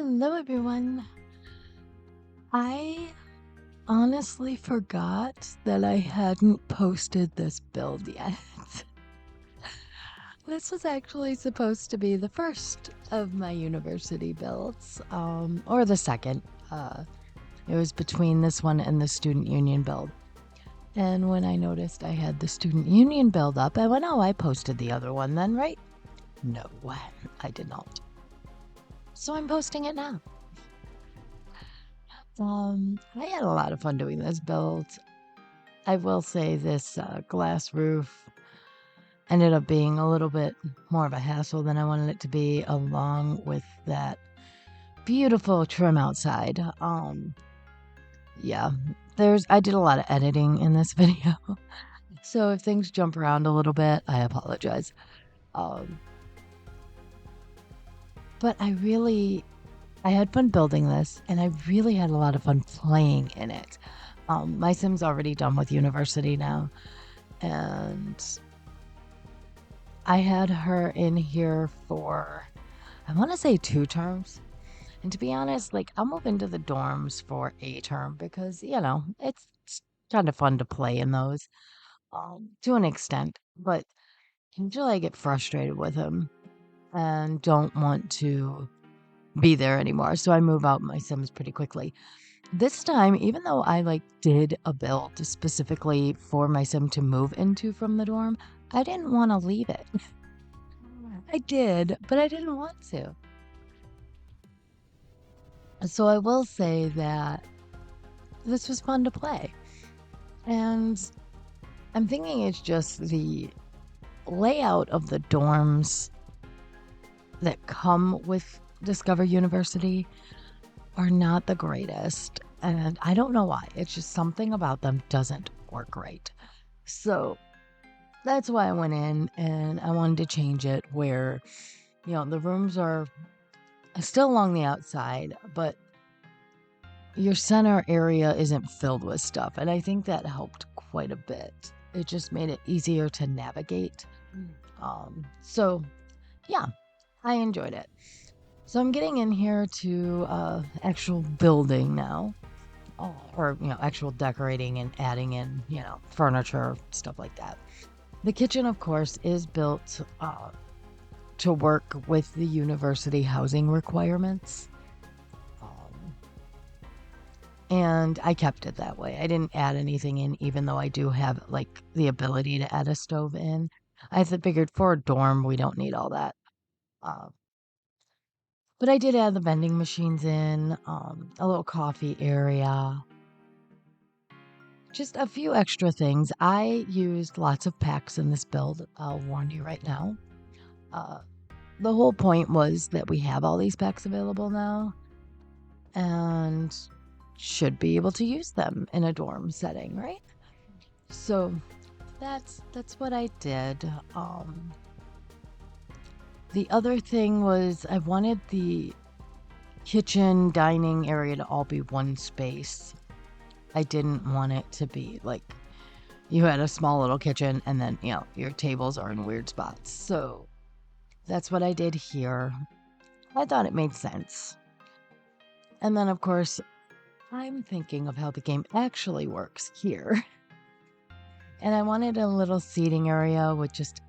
Hello, everyone. I honestly forgot that I hadn't posted this build yet. This was actually supposed to be the first of my university builds, or the second. It was between this one and the student union build. And when I noticed I had the student union build up, I went, oh, I posted the other one then, right? No, I did not. So I'm posting it now. I had a lot of fun doing this build. I will say this glass roof ended up being a little bit more of a hassle than I wanted it to be, along with that beautiful trim outside. Yeah, I did a lot of editing in this video, so if things jump around a little bit, I apologize. Um, but I had fun building this, and I really had a lot of fun playing in it. My Sim's already done with university now, and I had her in here for, I want to say 2 terms. And to be honest, like, I'll move into the dorms for a term because, it's kind of fun to play in those to an extent. But usually I get frustrated with him and don't want to be there anymore. So I move out my Sims pretty quickly. This time, even though I did a build specifically for my Sim to move into from the dorm, I didn't want to leave it. I did, but I didn't want to. So I will say that this was fun to play. And I'm thinking it's just the layout of the dorms that come with Discover University are not the greatest. And I don't know why. It's just something about them doesn't work right. So that's why I went in and I wanted to change it where, the rooms are still along the outside, but your center area isn't filled with stuff. And I think that helped quite a bit. It just made it easier to navigate. So yeah, I enjoyed it. So I'm getting in here to actual building now, or actual decorating and adding in furniture, stuff like that. The kitchen, of course, is built to work with the university housing requirements. And I kept it that way. I didn't add anything in, even though I do have the ability to add a stove in. I figured for a dorm, we don't need all that. Uh, but I did add the vending machines in, a little coffee area, just a few extra things. I used lots of packs in this build. I'll warn you right now. The whole point was that we have all these packs available now and should be able to use them in a dorm setting, right? So that's what I did. The other thing was I wanted the kitchen dining area to all be one space. I didn't want it to be like you had a small little kitchen and then your tables are in weird spots. So that's what I did here. I thought it made sense. And then of course I'm thinking of how the game actually works here. And I wanted a little seating area with just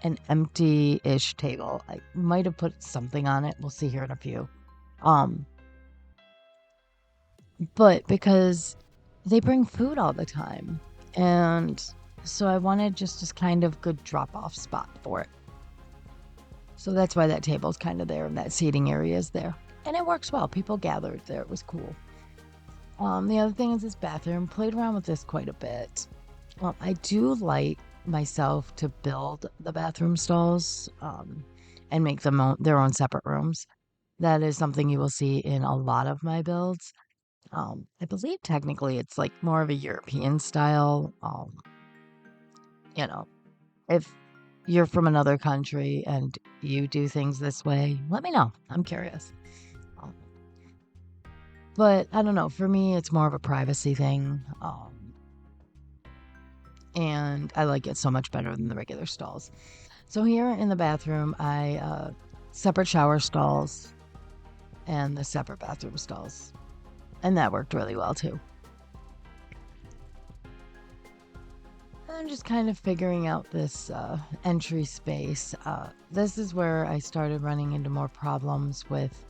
an empty-ish table. I might have put something on it. We'll see here in a few. But because they bring food all the time, and so I wanted just this kind of good drop-off spot for it. So that's why that table's kind of there and that seating area is there. And it works well. People gathered there. It was cool. The other thing is this bathroom. Played around with this quite a bit. I do like myself to build the bathroom stalls and make them their own separate rooms. That is something you will see in a lot of my builds. I believe technically it's more of a European style. If you're from another country and you do things this way, let me know. I'm curious. Um, but I don't know. For me, it's more of a privacy thing. And I like it so much better than the regular stalls. So here in the bathroom, I separate shower stalls and the separate bathroom stalls. And that worked really well too. I'm just kind of figuring out this entry space. This is where I started running into more problems with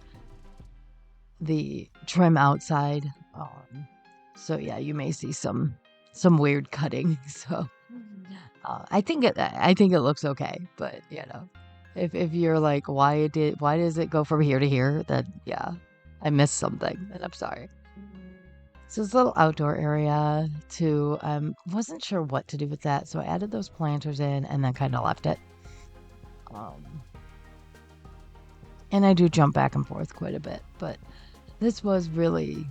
the trim outside. So yeah, you may see some weird cutting. So I think it looks okay, but if you're like, why does it go from here to here? Then yeah, I missed something, and I'm sorry. So this little outdoor area too. Wasn't sure what to do with that, so I added those planters in and then kind of left it. And I do jump back and forth quite a bit, but this was really,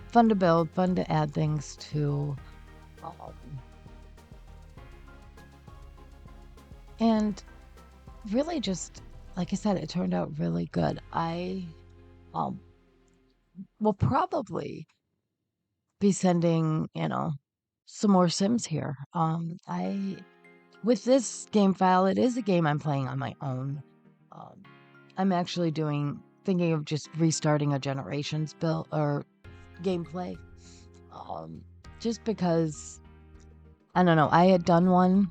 fun to build, fun to add things to. And really just, like I said, it turned out really good. I will probably be sending, some more Sims here. With this game file, it is a game I'm playing on my own. I'm actually thinking of just restarting a Generations build or gameplay. Just because, I don't know, I had done one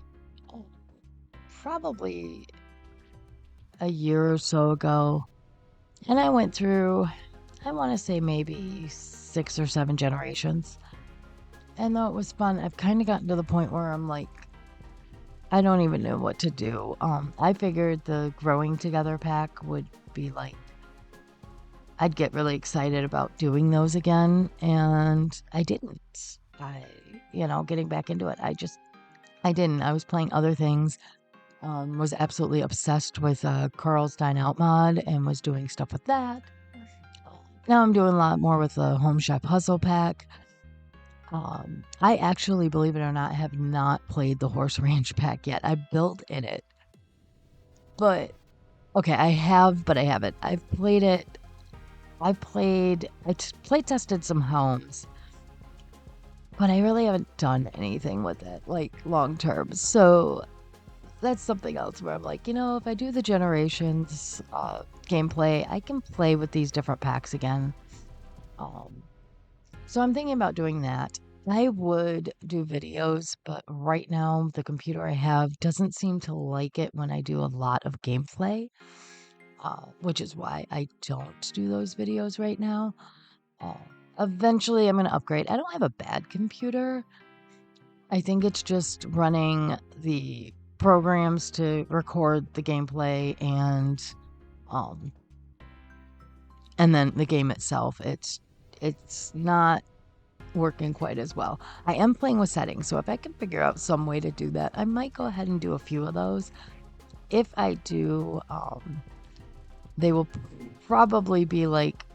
probably a year or so ago, and I went through, I want to say maybe 6 or 7 generations. And though it was fun, I've kind of gotten to the point where I'm like, I don't even know what to do. I figured the growing together pack would be like, I'd get really excited about doing those again, and I didn't. Getting back into it, I didn't. I was playing other things. Was absolutely obsessed with Carl's Dine Out mod and was doing stuff with that. Now I'm doing a lot more with the Home Chef Hustle pack. I actually, believe it or not, have not played the Horse Ranch pack yet. I built in it. But, okay, I have, but I haven't. I've played it. I play tested some homes. But I really haven't done anything with it, like, long term. So, that's something else where I'm like, if I do the Generations gameplay, I can play with these different packs again. So I'm thinking about doing that. I would do videos, but right now the computer I have doesn't seem to like it when I do a lot of gameplay, which is why I don't do those videos right now. Eventually I'm going to upgrade. I don't have a bad computer. I think it's just running the programs to record the gameplay and then the game itself. It's not working quite as well. I am playing with settings, so if I can figure out some way to do that, I might go ahead and do a few of those. If I do, they will probably be like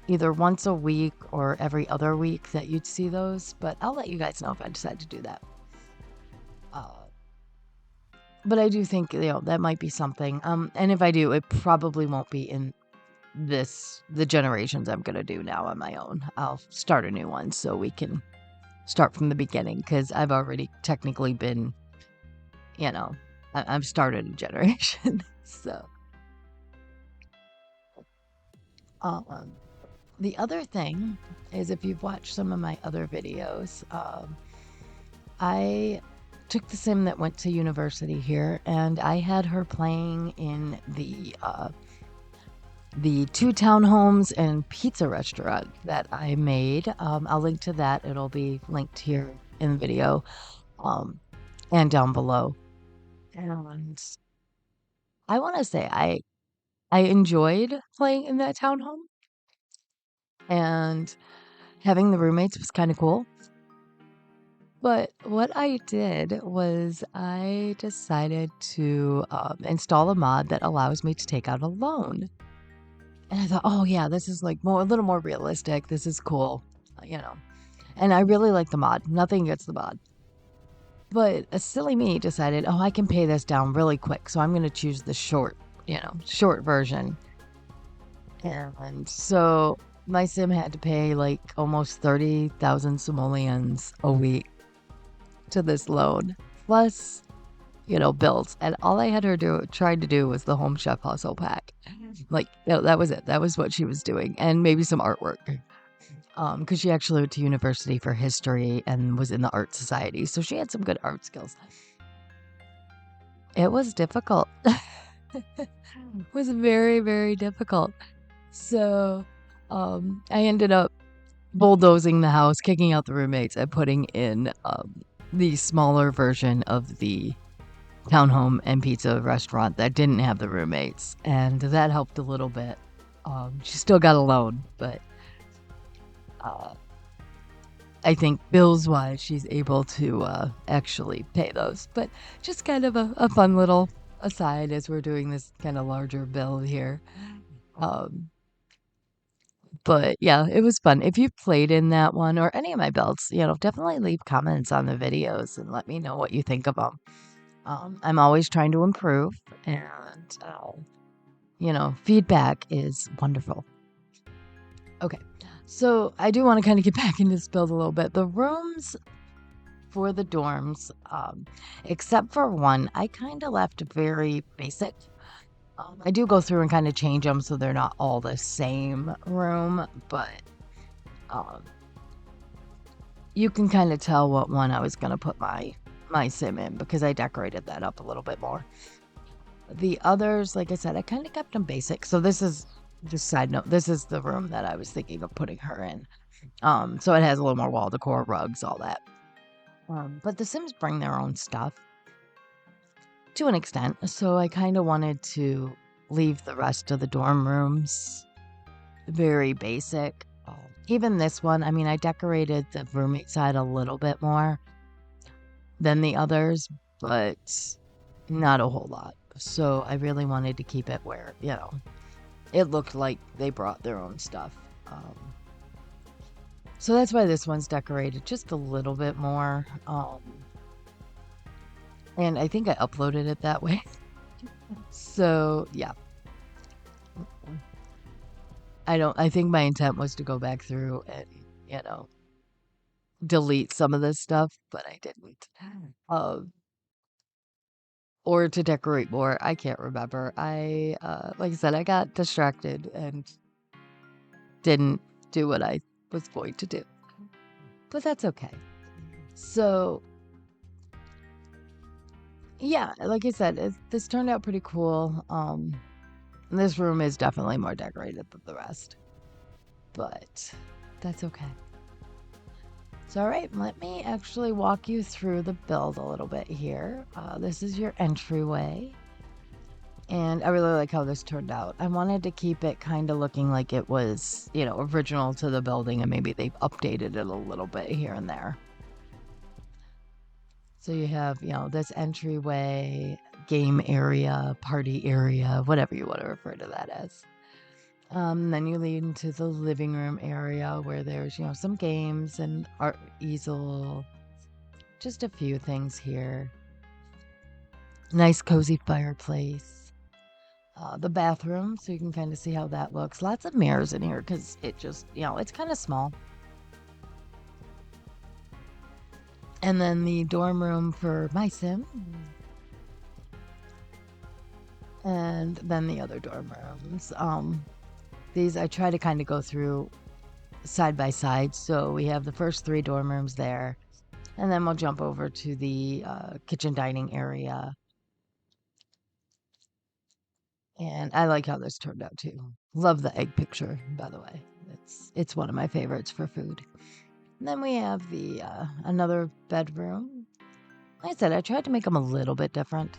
either once a week or every other week that you'd see those, but I'll let you guys know if I decide to do that. But I do think, that might be something. And if I do, it probably won't be in the generations I'm going to do now on my own. I'll start a new one so we can start from the beginning, because I've already technically been, I've started a generation. So, the other thing is, if you've watched some of my other videos, I took the sim that went to university here, and I had her playing in the 2 townhomes and pizza restaurant that I made. I'll link to that. It'll be linked here in the video, and down below. And I want to say I enjoyed playing in that townhome, and having the roommates was kind of cool. But what I did was I decided to install a mod that allows me to take out a loan. And I thought, oh yeah, this is like a little more realistic. This is cool, And I really like the mod. Nothing against the mod. But a silly me decided, oh, I can pay this down really quick. So I'm going to choose the short version. And so my sim had to pay like almost 30,000 simoleons a week to this loan. Plus, builds. And all I had her tried to do was the Home Chef Hustle pack. Like, that was it. That was what she was doing. And maybe some artwork. Because she actually went to university for history and was in the art society. So she had some good art skills. It was difficult. It was very, very difficult. So I ended up bulldozing the house, kicking out the roommates, and putting in the smaller version of the townhome and pizza restaurant that didn't have the roommates. And that helped a little bit. She still got a loan, but I think bills-wise, she's able to actually pay those. But just kind of a fun little aside as we're doing this kind of larger build here. But yeah, it was fun. If you played in that one or any of my builds, definitely leave comments on the videos and let me know what you think of them. I'm always trying to improve, and feedback is wonderful. Okay, so I do want to kind of get back into this build a little bit. The rooms for the dorms, except for one, I kind of left very basic. I do go through and kind of change them so they're not all the same room, but you can kind of tell what one I was going to put my sim in because I decorated that up a little bit more. The others, like I said, I kind of kept them basic. So this is, just side note, this is the room that I was thinking of putting her in. So it has a little more wall decor, rugs, all that. But the Sims bring their own stuff to an extent. So I kind of wanted to leave the rest of the dorm rooms very basic. Even this one, I mean, I decorated the roommate side a little bit more than the others, but not a whole lot. So I really wanted to keep it where, it looked like they brought their own stuff. So that's why this one's decorated just a little bit more. And I think I uploaded it that way. So, yeah. I think my intent was to go back through and, delete some of this stuff, but I didn't. Or to decorate more. I can't remember. Like I said, I got distracted and didn't do what I was going to do. But that's okay. So, yeah, like I said, this turned out pretty cool. This room is definitely more decorated than the rest. But that's okay. So, all right, let me actually walk you through the build a little bit here. This is your entryway. And I really like how this turned out. I wanted to keep it kind of looking like it was, original to the building, and maybe they've updated it a little bit here and there. So you have, this entryway, game area, party area, whatever you want to refer to that as. Then you lead into the living room area where there's, some games and art easel. Just a few things here. Nice cozy fireplace. The bathroom, so you can kind of see how that looks. Lots of mirrors in here because it just, it's kind of small. And then the dorm room for my sim. And then the other dorm rooms. These I try to kind of go through side by side. So we have the first 3 dorm rooms there. And then we'll jump over to the kitchen dining area. And I like how this turned out too. Love the egg picture, by the way. It's one of my favorites for food. And then we have the another bedroom. Like I said, I tried to make them a little bit different,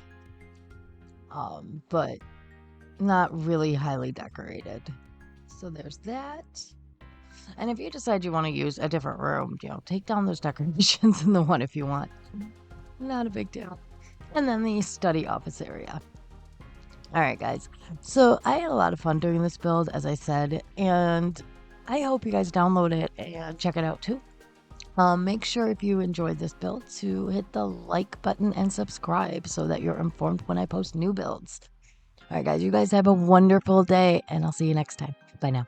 but not really highly decorated. So there's that. And if you decide you want to use a different room, take down those decorations in the one if you want. Not a big deal. And then the study office area. All right, guys. So I had a lot of fun doing this build, as I said, and I hope you guys download it and check it out too. Make sure if you enjoyed this build to hit the like button and subscribe so that you're informed when I post new builds. All right, guys, you guys have a wonderful day, and I'll see you next time. Bye now.